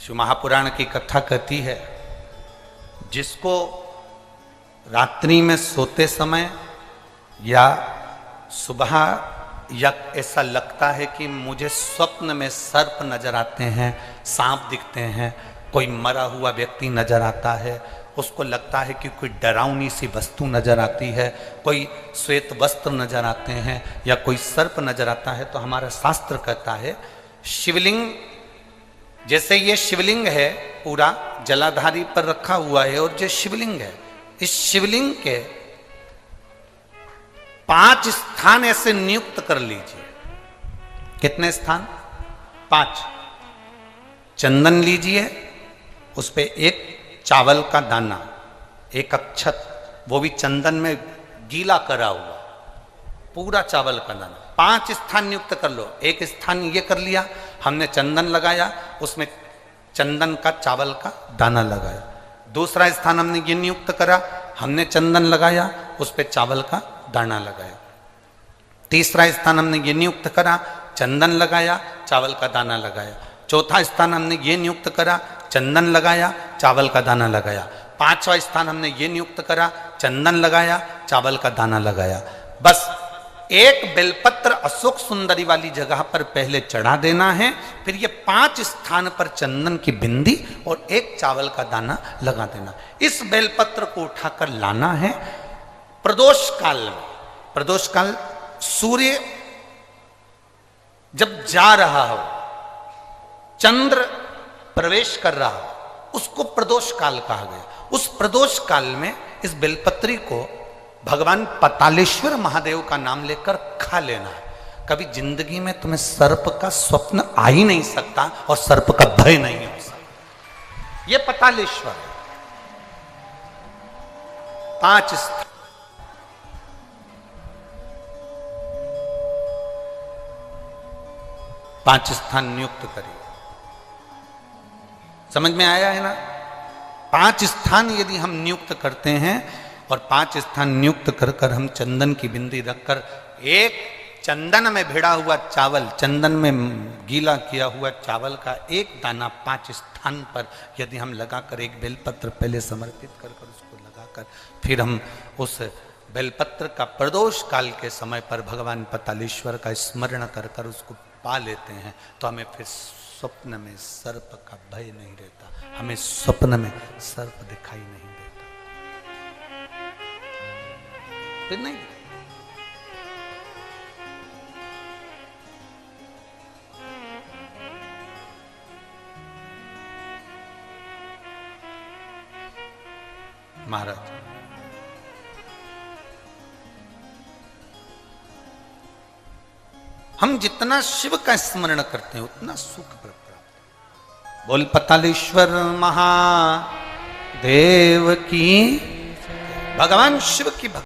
शिव महापुराण की कथा कहती है, जिसको रात्रि में सोते समय या सुबह या ऐसा लगता है कि मुझे स्वप्न में सर्प नजर आते हैं, सांप दिखते हैं, कोई मरा हुआ व्यक्ति नजर आता है, उसको लगता है कि कोई डरावनी सी वस्तु नजर आती है, कोई श्वेत वस्त्र नजर आते हैं या कोई सर्प नजर आता है, तो हमारा शास्त्र कहता है शिवलिंग, जैसे ये शिवलिंग है पूरा जलाधारी पर रखा हुआ है, और जो शिवलिंग है, इस शिवलिंग के 5 स्थान ऐसे नियुक्त कर लीजिए। कितने स्थान? 5। चंदन लीजिए, उस पे एक चावल का दाना, एक अक्षत, वो भी चंदन में गीला करा हुआ, पूरा चावल का दाना। 5 स्थान नियुक्त कर लो। एक स्थान ये कर लिया, हमने चंदन लगाया, उसमें चंदन का चावल का दाना लगाया। दूसरा स्थान हमने ये नियुक्त करा, हमने चंदन लगाया, उस पर चावल का दाना लगाया। तीसरा स्थान हमने ये नियुक्त करा, चंदन लगाया, चावल का दाना लगाया। चौथा स्थान हमने ये नियुक्त करा, चंदन लगाया, चावल का दाना लगाया। 5वां स्थान हमने ये नियुक्त करा, चंदन लगाया, चावल का दाना लगाया। बस एक बेलपत्र अशोक सुंदरी वाली जगह पर पहले चढ़ा देना है, फिर ये 5 स्थान पर चंदन की बिंदी और एक चावल का दाना लगा देना। इस बेलपत्र को उठाकर लाना है प्रदोष काल में। प्रदोष काल सूर्य जब जा रहा हो, चंद्र प्रवेश कर रहा हो, उसको प्रदोष काल कहा गया। उस प्रदोष काल में इस बेलपत्री को भगवान पतालेश्वर महादेव का नाम लेकर खा लेना है। कभी जिंदगी में तुम्हें सर्प का स्वप्न आ ही नहीं सकता और सर्प का भय नहीं हो सकता। यह पतालेश्वर है। 5 स्थान, पांच स्थान नियुक्त करिए। समझ में आया है ना? 5 स्थान यदि हम नियुक्त करते हैं और 5 स्थान नियुक्त कर कर हम चंदन की बिंदी रखकर एक चंदन में भिड़ा हुआ चावल, चंदन में गीला किया हुआ चावल का एक दाना 5 स्थान पर यदि हम लगाकर एक बेलपत्र पहले समर्पित कर कर उसको लगाकर फिर हम उस बेलपत्र का प्रदोष काल के समय पर भगवान पतालेश्वर का स्मरण कर कर उसको पा लेते हैं, तो हमें फिर स्वप्न में सर्प का भय नहीं रहता, हमें स्वप्न में सर्प दिखाई नहीं देता। फिर नहीं। महाराज हम जितना शिव का स्मरण करते हैं उतना सुख प्राप्त है। बोल पतालेश्वर महादेव की, भगवान शिव की भक्ति।